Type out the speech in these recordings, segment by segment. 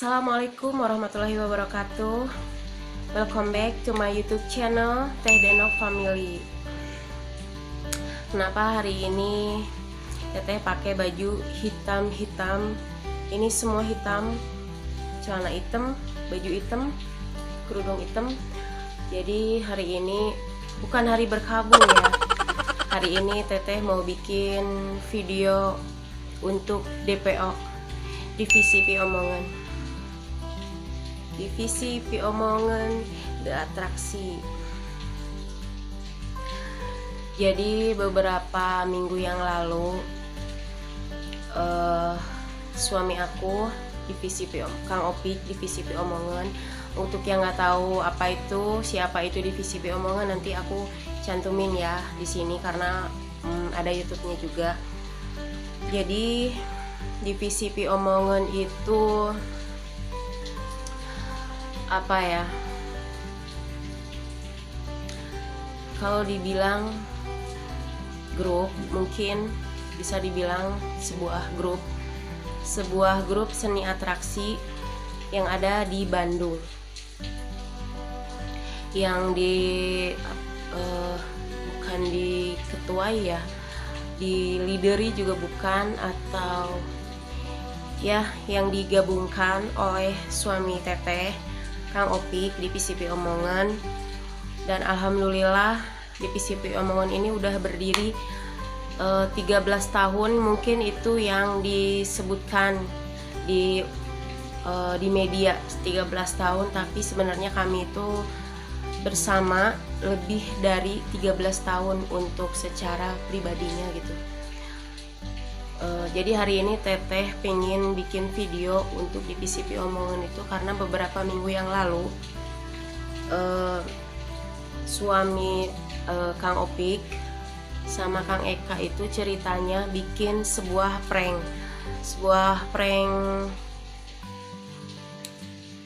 Assalamualaikum warahmatullahi wabarakatuh. Welcome back to my YouTube channel Teh Deno Family. Kenapa hari ini Teteh pakai baju hitam-hitam? Ini semua hitam, celana hitam, baju hitam, kerudung hitam. Jadi hari ini bukan hari berkabung ya. Hari ini Teteh mau bikin video untuk DPO, Divisi Pi Omongan. Divisi Pi Omongan The Atraksi. Jadi beberapa minggu yang lalu suami aku Divisi Pi Kang Opik Divisi Pi Omongan. Untuk yang nggak tahu apa itu, siapa itu Divisi Pi Omongan, nanti aku cantumin ya di sini karena ada YouTube-nya juga. Jadi Divisi Pi Omongan itu apa ya? Kalau dibilang grup, mungkin bisa dibilang sebuah grup seni atraksi yang ada di Bandung, yang bukan diketuai ya, di lideri juga bukan, atau ya yang digabungkan oleh suami Teteh Kang Opik Divisi Pi Omongan. Dan alhamdulillah Divisi Pi Omongan ini udah berdiri 13 tahun. Mungkin itu yang disebutkan di media 13 tahun, tapi sebenarnya kami itu bersama lebih dari 13 tahun untuk secara pribadinya gitu. Jadi hari ini Teteh pengen bikin video untuk Divisi Pi Omongan itu karena beberapa minggu yang lalu suami Kang Opik sama Kang Eka itu ceritanya bikin sebuah prank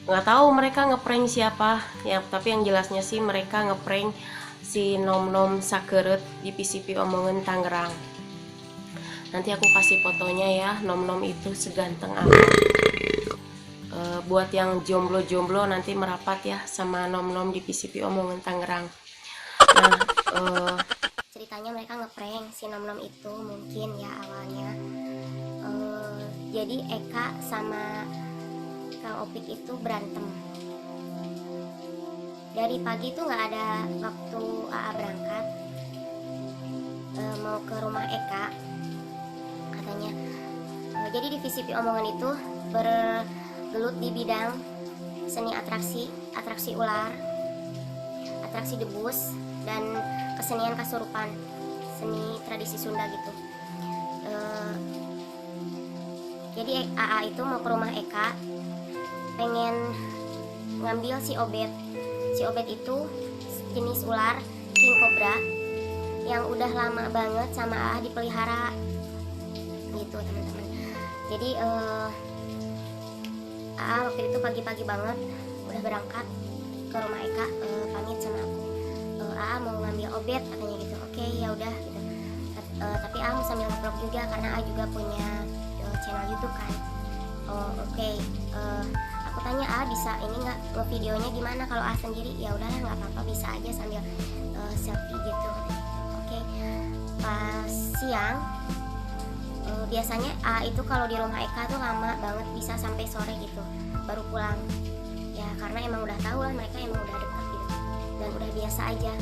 nggak tahu mereka ngeprank siapa ya, tapi yang jelasnya sih mereka ngeprank si nom-nom sakeret Divisi Pi Omongan Tangerang. Nanti aku kasih fotonya ya, nom-nom itu seganteng apa. Buat yang jomblo-jomblo nanti merapat ya sama nom-nom Divisi Pi Omongan Tangerang. Nah, ceritanya mereka ngeprank si nom-nom itu mungkin ya awalnya. Jadi Eka sama Kang Opik itu berantem. Dari pagi tuh nggak ada waktu AA berangkat mau ke rumah Eka katanya. Jadi Divisi Pi Omongan itu bergelut di bidang seni atraksi ular, atraksi debus, dan kesenian kasurupan, seni tradisi Sunda gitu. Jadi AA itu mau ke rumah Eka, pengen ngambil si Obet. Si Obet itu jenis ular king cobra yang udah lama banget sama AA dipelihara gitu teman-teman. Jadi AA waktu itu pagi-pagi banget udah berangkat ke rumah Eka, pamit sama aku. AA mau ngambil Obet katanya gitu. Oke, ya udah gitu. Tapi AA mau sambil vlog juga karena AA juga punya channel YouTube kan. Oke. Aku tanya AA bisa ini nggak, videonya gimana kalau AA sendiri? Ya udahlah nggak apa-apa, bisa aja sambil selfie gitu. Oke. Pas siang biasanya AA itu kalau di rumah Eka tuh lama banget, bisa sampai sore gitu baru pulang. Ya karena emang udah tahu lah mereka emang udah dekat gitu dan udah biasa aja.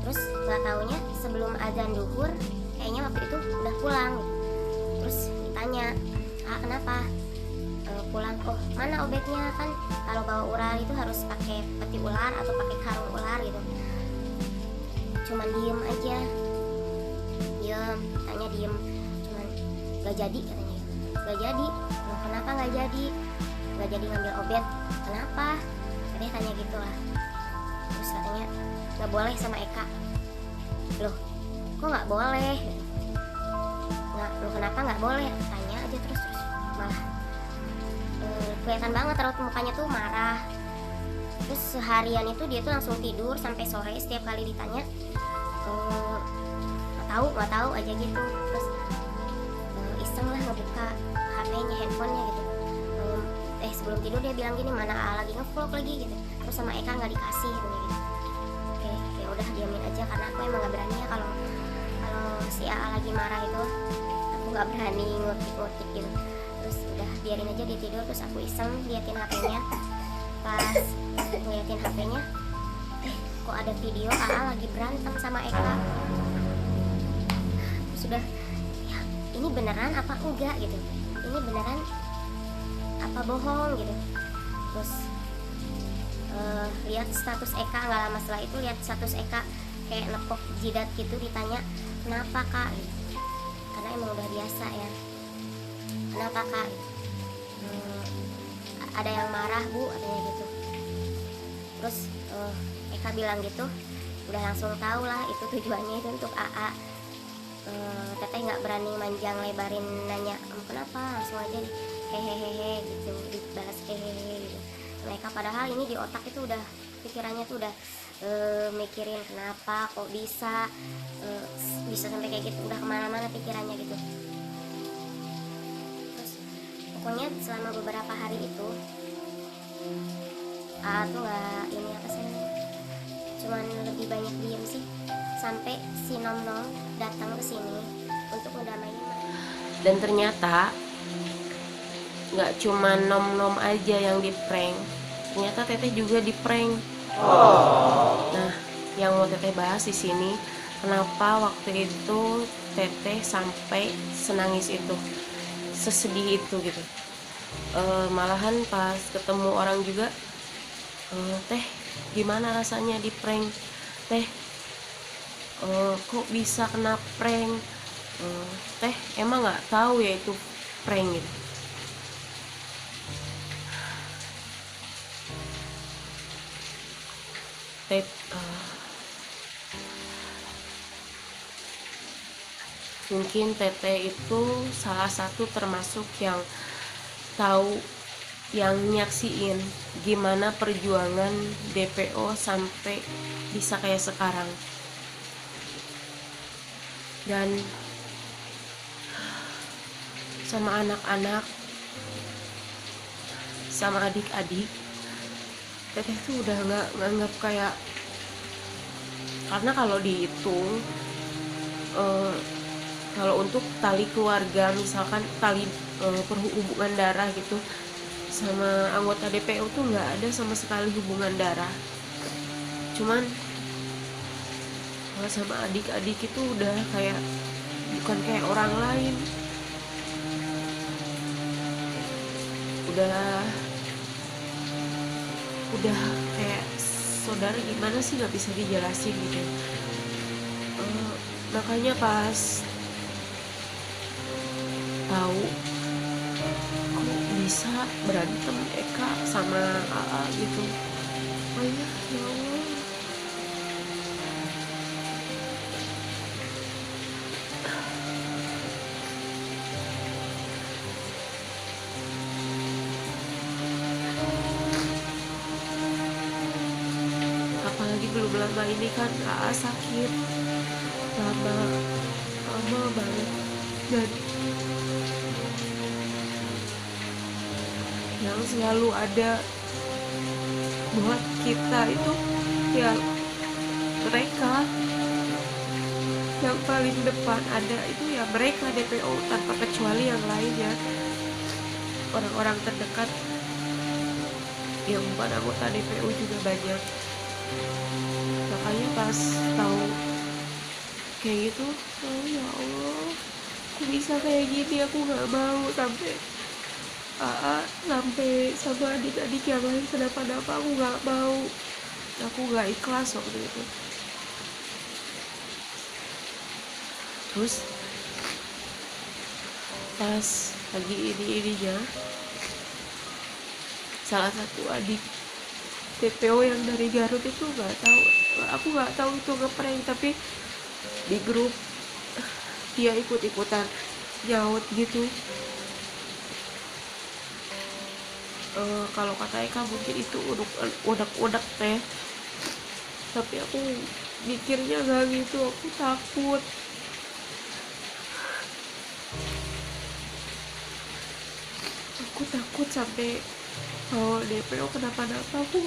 Terus nggak taunya sebelum azan duhur kayaknya waktu itu udah pulang gitu. Terus ditanya, kenapa pulang? Oh, mana Obetnya? Kan kalau bawa ular itu harus pakai peti ular atau pakai karung ular gitu. Cuman diem aja, tanya diem, cuman gak jadi katanya. Gak jadi. Loh, kenapa gak jadi? Gak jadi ngambil Obet, kenapa? Dia tanya gitu lah. Terus katanya gak boleh sama Eka. Loh, kok gak boleh? Loh, kenapa gak boleh? Tanya aja terus malah kelihatan banget raut mukanya tuh marah. Terus seharian itu dia tuh langsung tidur sampai sore. Setiap kali ditanya nggak tahu aja gitu. Terus iseng lah ngebuka HP-nya, handphonenya gitu. sebelum tidur dia bilang gini, mana AA lagi ngevlog lagi gitu, terus sama Eka nggak dikasih gitu. Oke, ya udah diamin aja karena aku emang nggak berani ya kalau si AA lagi marah itu, aku nggak berani ngutik gitu. Terus udah biarin aja dia tidur, terus aku iseng liatin HP-nya. Pas ngeliatin HP-nya, kok ada video AA lagi berantem sama Eka. Sudah, ya ini beneran apa enggak gitu, ini beneran apa bohong gitu. Terus lihat status Eka, nggak lama setelah itu lihat status Eka kayak nepok jidat gitu, ditanya kenapa kak gitu. Karena emang udah biasa ya, kenapa kak gitu. Ada yang marah bu katanya gitu. Terus Eka bilang gitu, udah langsung tahu lah itu tujuannya itu untuk AA. Teteh nggak berani manjang lebarin nanya kenapa, langsung aja hehehe gitu, dibalas hehehe gitu. Mereka padahal ini di otak itu udah pikirannya tuh udah mikirin kenapa kok bisa sampai kayak gitu, udah kemana-mana pikirannya gitu. Terus pokoknya selama beberapa hari itu AA tuh nggak ini apa sih, cuman lebih banyak diem sih, sampai si Nom Nom datang ke sini untuk ngedamain mereka. Dan ternyata nggak cuma Nom Nom aja yang di prank, ternyata Teteh juga di prank. Nah, yang mau Teteh bahas di sini, kenapa waktu itu Teteh sampai senangis itu, sesedih itu gitu. Malahan pas ketemu orang juga, Teh gimana rasanya di prank, Teh kok bisa kena prank, Teh emang nggak tahu ya itu prank gitu. Teh mungkin Teteh itu salah satu termasuk yang tahu, yang nyaksiin gimana perjuangan DPO sampai bisa kayak sekarang. Dan sama anak-anak, sama adik-adik, Teteh tuh udah nggak nganggap kayak, karena kalau dihitung kalau untuk tali keluarga, misalkan tali perhubungan darah gitu, sama anggota DPO tuh nggak ada sama sekali hubungan darah. Cuman kalau sama adik-adik itu udah kayak bukan kayak orang lain, udah kayak saudara, gimana sih, nggak bisa dijelasin gitu. Makanya pas tahu kok bisa berantem Eka sama AA gitu, oh ya Allah, apalagi belum lama ini kan AA sakit lama banget, dan yang selalu ada buat kita itu ya mereka, yang paling depan ada itu ya mereka DPO, tanpa kecuali yang lainnya, orang-orang terdekat yang bukan anggota DPO juga banyak. Makanya pas tahu kayak gitu, oh ya Allah, aku bisa kayak gini, aku nggak mau sampai sampai sama adik-adik yang lain kenapa-napa, aku nggak mau, aku nggak ikhlas waktu itu. Terus pas lagi ininya, salah satu adik TPO yang dari Garut itu aku nggak tahu itu ngeprank, tapi di grup dia ikut-ikutan nyaut gitu. Kalau kata Eka mungkin itu udak teh, tapi aku mikirnya gak gitu, aku takut. Aku takut sampai kalau DPO kenapa-napa aku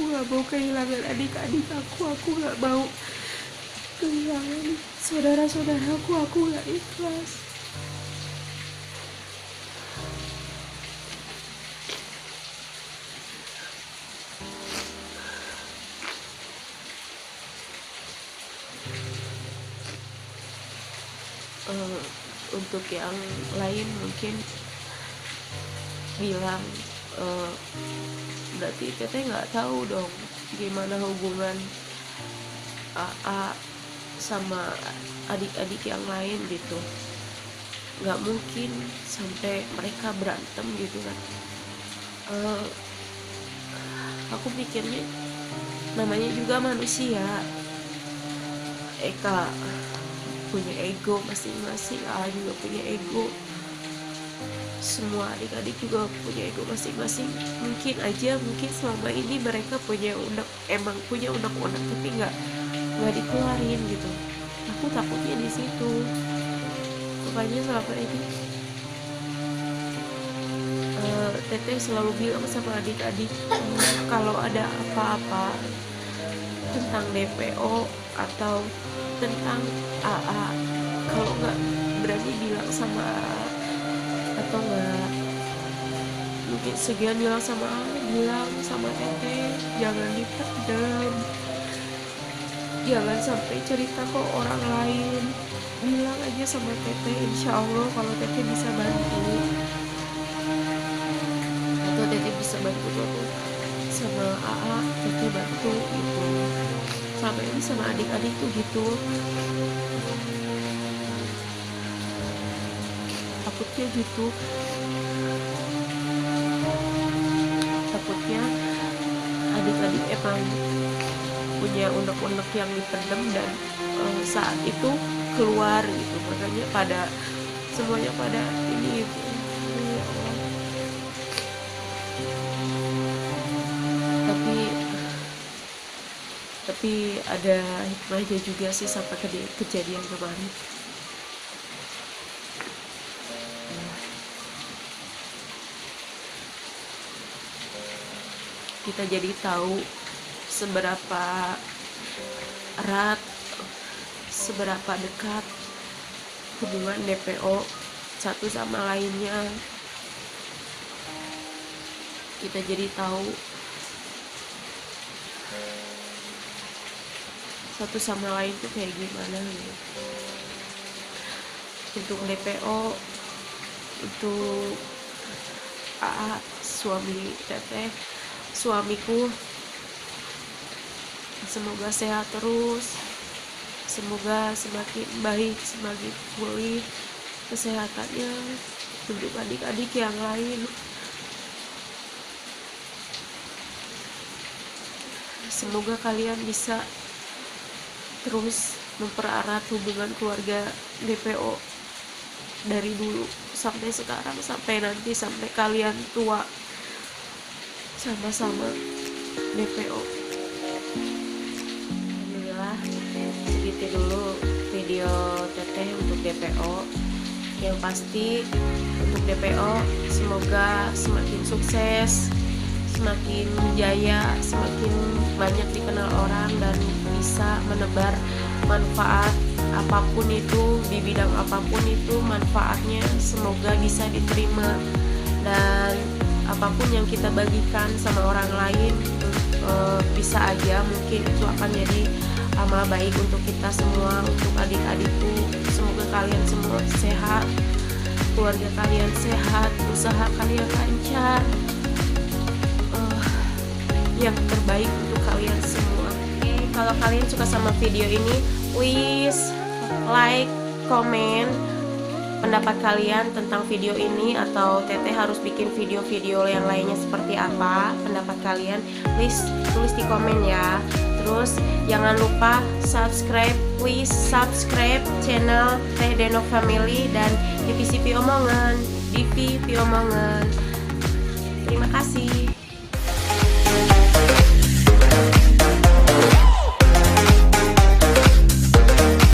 nggak mau kehilangan adik-adik aku nggak mau kehilangan saudara-saudaraku, aku nggak ikhlas. Untuk yang lain mungkin bilang berarti teteh nggak tahu dong gimana hubungan AA sama adik-adik yang lain gitu. Nggak mungkin sampai mereka berantem gitu kan. Aku pikirnya namanya juga manusia. Eka punya ego masing-masing, AA juga punya ego, semua adik-adik juga punya ego masing-masing. Mungkin selama ini mereka emang punya unek-unek tapi nggak dikeluarin gitu. Aku takutnya di situ. Makanya selama ini teteh selalu bilang sama adik-adik kalau ada apa-apa tentang DPO atau tentang AA, kalau nggak berani bilang sama AA, atau nggak mungkin sekian bilang sama AA, bilang sama teteh, jangan dipendam, jangan sampai cerita ke orang lain, bilang aja sama teteh. Insya Allah kalau teteh bisa bantu, atau teteh bisa bantu aku sama AA, teteh bantu gitu. Selama ini sama adik-adik tuh gitu. Takutnya gitu. Takutnya adik-adik emang punya unek-unek yang dipendam dan saat itu keluar gitu. Makanya semuanya pada ini gitu. Ya Allah. Tapi ada hikmahnya juga sih sampai kejadian kemarin. Kita jadi tahu seberapa erat, seberapa dekat hubungan DPO satu sama lainnya. Kita jadi tahu satu sama lain tuh kayak gimana gitu. Untuk DPO, untuk AA, suami teteh, suamiku, semoga sehat terus, semoga semakin baik, semakin pulih kesehatannya. Untuk adik-adik yang lain, semoga kalian bisa terus mempererat hubungan keluarga DPO dari dulu sampai sekarang, sampai nanti, sampai kalian tua sama-sama DPO. Alhamdulillah, segitu dulu video teteh untuk DPO. Yang pasti untuk DPO semoga semakin sukses, semakin jaya, semakin banyak dikenal orang, dan bisa menebar manfaat apapun itu, di bidang apapun itu manfaatnya semoga bisa diterima, dan apapun yang kita bagikan sama orang lain bisa aja mungkin itu akan jadi amal baik untuk kita semua, untuk adik-adikku. Semoga kalian semua sehat, keluarga kalian sehat, usaha kalian lancar, yang terbaik untuk kalian semua. Oke, kalau kalian suka sama video ini, please like, comment pendapat kalian tentang video ini, atau teteh harus bikin video-video yang lainnya seperti apa. Pendapat kalian please tulis di komen ya. Terus jangan lupa subscribe, please subscribe channel Teh Denok Family dan Divisi Pi Omongan. Terima kasih.